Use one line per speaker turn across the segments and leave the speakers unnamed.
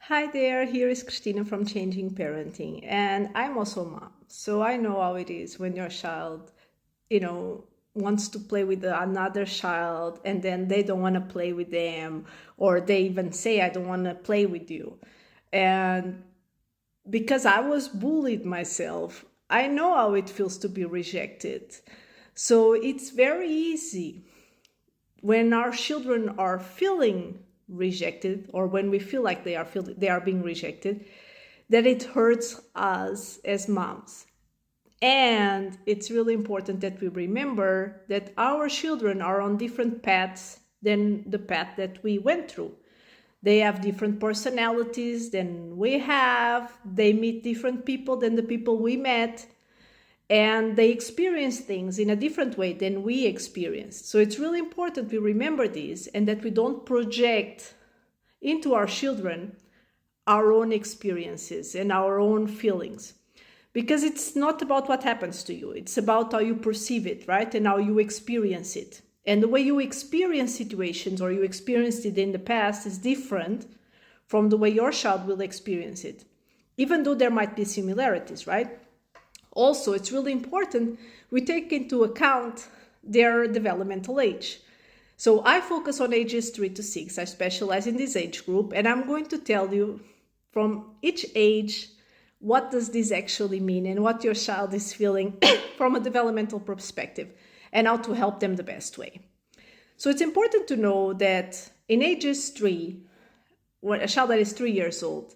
Hi there, here is Christina from Changing Parenting, and I'm also a mom. So I know how it is when your child, wants to play with another child and then they don't want to play with them, or they even say, I don't want to play with you. And because I was bullied myself, I know how it feels to be rejected. So it's very easy when our children are feeling rejected, or when we feel like they are being rejected, that it hurts us as moms. And it's really important that we remember that our children are on different paths than the path that we went through. They have different personalities than we have. They meet different people than the people we met, and they experience things in a different way than we experienced. So it's really important we remember this, and that we don't project into our children our own experiences and our own feelings. Because it's not about what happens to you, it's about how you perceive it, right? And how you experience it. And the way you experience situations, or you experienced it in the past, is different from the way your child will experience it, even though there might be similarities, right? Also, it's really important we take into account their developmental age. So I focus on ages 3 to 6. I specialize in this age group, and I'm going to tell you from each age what does this actually mean and what your child is feeling from a developmental perspective, and how to help them the best way. So it's important to know that in ages 3, when a child that is 3 years old,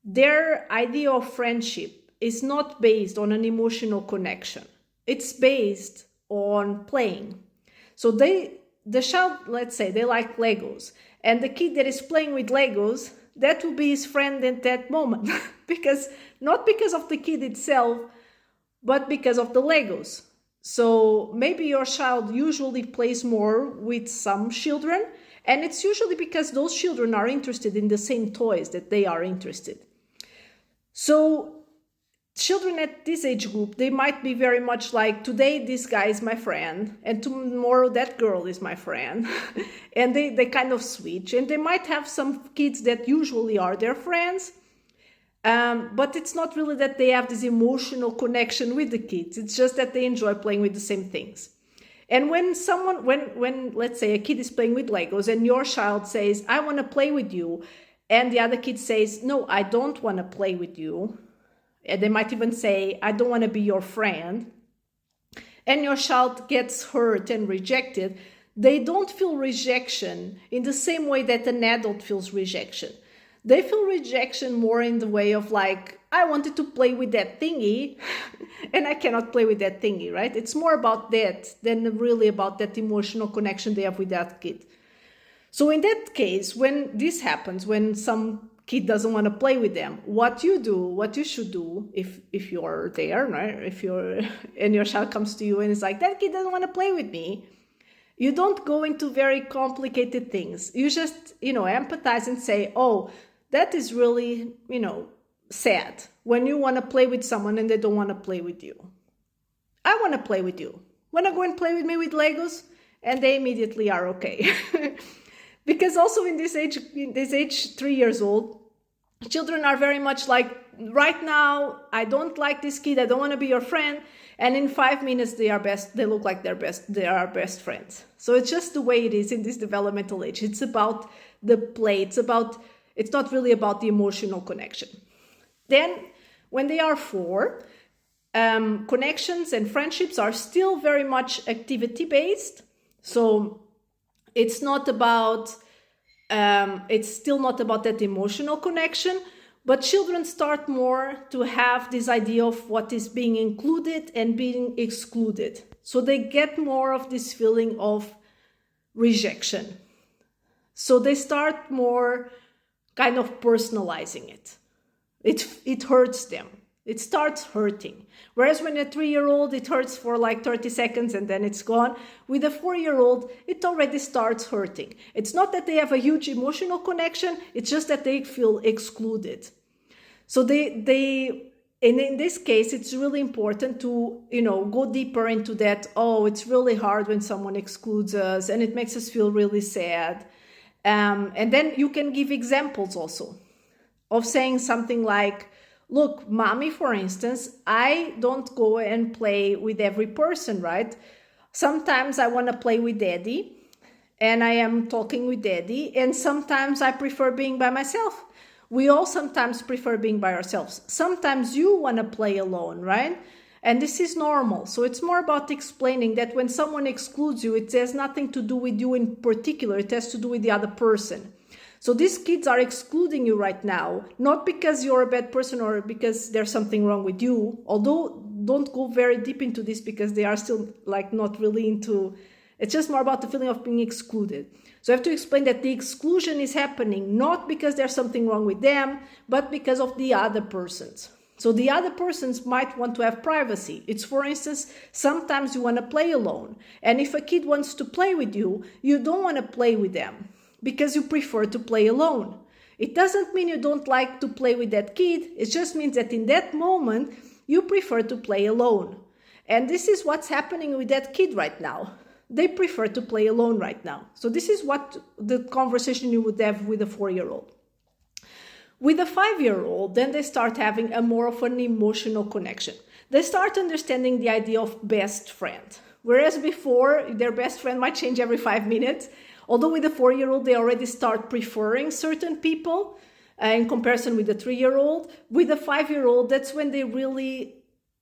their idea of friendship is not based on an emotional connection. It's based on playing. So the child, let's say they like Legos, and the kid that is playing with Legos, that will be his friend at that moment. Because not because of the kid itself, but because of the Legos. So maybe your child usually plays more with some children, and it's usually because those children are interested in the same toys that they are interested. So children at this age group, they might be very much like, today this guy is my friend and tomorrow that girl is my friend. And they kind of switch, and they might have some kids that usually are their friends, but it's not really that they have this emotional connection with the kids. It's just that they enjoy playing with the same things. And when let's say a kid is playing with Legos and your child says, I want to play with you, and the other kid says, no, I don't want to play with you, and they might even say, I don't want to be your friend, and your child gets hurt and rejected, they don't feel rejection in the same way that an adult feels rejection. They feel rejection more in the way of like, I wanted to play with that thingy and I cannot play with that thingy, right? It's more about that than really about that emotional connection they have with that kid. So in that case, when this happens, when some kid doesn't want to play with them, what you should do, if you're there, right? If you're and your child comes to you and is like, that kid doesn't want to play with me, you don't go into very complicated things. You just, empathize and say, oh, that is really, sad when you want to play with someone and they don't want to play with you. I want to play with you. Want to go and play with me with Legos? And they immediately are okay. Because also in this age 3 years old, children are very much like, right now, I don't like this kid, I don't want to be your friend. And in 5 minutes, they look like they are best friends. So it's just the way it is in this developmental age. It's about the play. It's not really about the emotional connection. Then when they are 4, connections and friendships are still very much activity based. So it's still not about that emotional connection, but children start more to have this idea of what is being included and being excluded. So they get more of this feeling of rejection. So they start more kind of personalizing it. It hurts them. It starts hurting. Whereas when a 3-year-old, it hurts for like 30 seconds and then it's gone. With a 4-year-old, it already starts hurting. It's not that they have a huge emotional connection. It's just that they feel excluded. So and in this case, it's really important to, go deeper into that. Oh, it's really hard when someone excludes us and it makes us feel really sad. And then you can give examples also. of saying something like, look, mommy, for instance, I don't go and play with every person, right? Sometimes I want to play with daddy and I am talking with daddy, and sometimes I prefer being by myself. We all sometimes prefer being by ourselves. Sometimes you want to play alone, right? And this is normal. So it's more about explaining that when someone excludes you, it has nothing to do with you in particular. It has to do with the other person. So these kids are excluding you right now, not because you're a bad person or because there's something wrong with you. Although don't go very deep into this because they are still like not really into, it's just more about the feeling of being excluded. So I have to explain that the exclusion is happening not because there's something wrong with them, but because of the other persons. So the other persons might want to have privacy. It's, for instance, sometimes you want to play alone. And if a kid wants to play with you, you don't want to play with them because you prefer to play alone. It doesn't mean you don't like to play with that kid. It just means that in that moment, you prefer to play alone. And this is what's happening with that kid right now. They prefer to play alone right now. So this is what the conversation you would have with a 4-year-old. With a 5-year-old, then they start having a more of an emotional connection. They start understanding the idea of best friend. Whereas before, their best friend might change every 5 minutes. Although with a 4-year-old, they already start preferring certain people in comparison with a 3-year-old. With a 5-year-old, that's when they really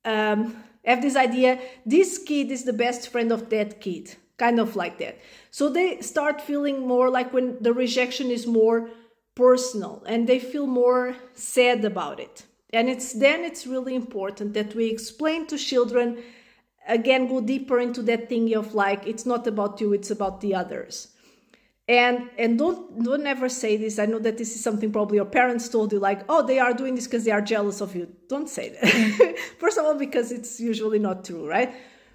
have this idea, this kid is the best friend of that kid, kind of like that. So they start feeling more like when the rejection is more personal and they feel more sad about it. And it's really important that we explain to children, again, go deeper into that thing of like, it's not about you, it's about the others. And don't ever say this. I know that this is something probably your parents told you, like, oh, they are doing this because they are jealous of you. Don't say that. First of all, because it's usually not true, right?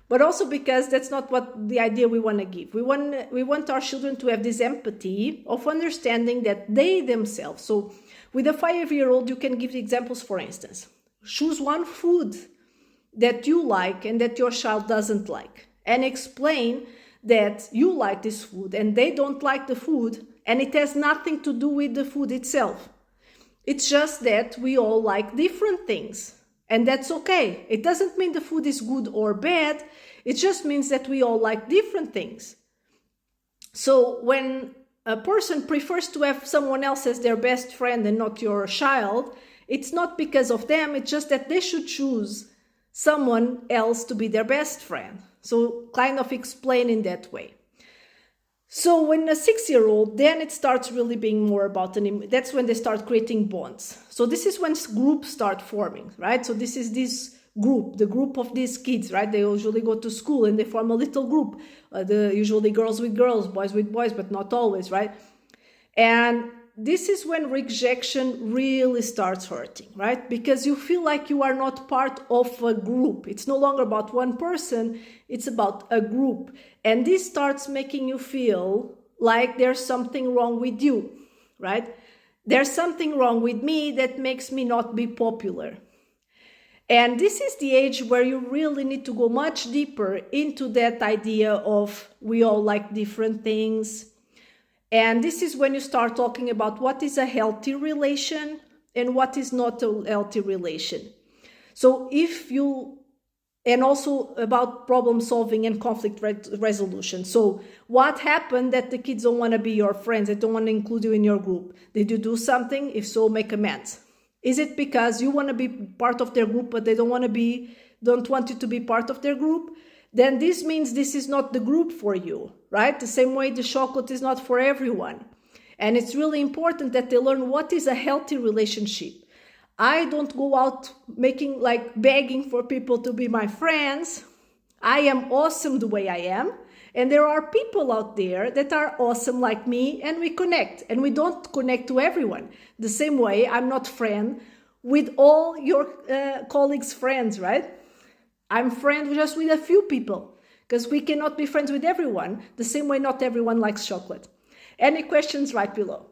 But also because that's not what the idea we want to give. We want our children to have this empathy of understanding that they themselves. So with a 5-year-old, you can give examples, for instance. Choose one food that you like and that your child doesn't like, and explain that you like this food and they don't like the food, and it has nothing to do with the food itself. It's just that we all like different things, and that's okay. It doesn't mean the food is good or bad. It just means that we all like different things. So when a person prefers to have someone else as their best friend and not your child, it's not because of them, it's just that they should choose someone else to be their best friend. So kind of explain in that way. So when a 6-year-old, then it starts really being more about that's when they start creating bonds. So this is when groups start forming, right? So this is this group, the group of these kids, right? They usually go to school and they form a little group. Usually girls with girls, boys with boys, but not always, right? And this is when rejection really starts hurting, right? Because you feel like you are not part of a group. It's no longer about one person, it's about a group. And this starts making you feel like there's something wrong with you, right? There's something wrong with me that makes me not be popular. And this is the age where you really need to go much deeper into that idea of we all like different things. And this is when you start talking about what is a healthy relation and what is not a healthy relation. So and also about problem solving and conflict resolution. So what happened that the kids don't want to be your friends? They don't want to include you in your group. Did you do something? If so, make amends. Is it because you want to be part of their group, but they don't want you to be part of their group? Then this means this is not the group for you, right? The same way the chocolate is not for everyone. And it's really important that they learn what is a healthy relationship. I don't go out begging for people to be my friends. I am awesome the way I am. And there are people out there that are awesome like me, and we connect. And we don't connect to everyone. The same way I'm not friend with all your colleagues' friends, right? I'm friends just with a few people because we cannot be friends with everyone. The same way not everyone likes chocolate. Any questions, write below.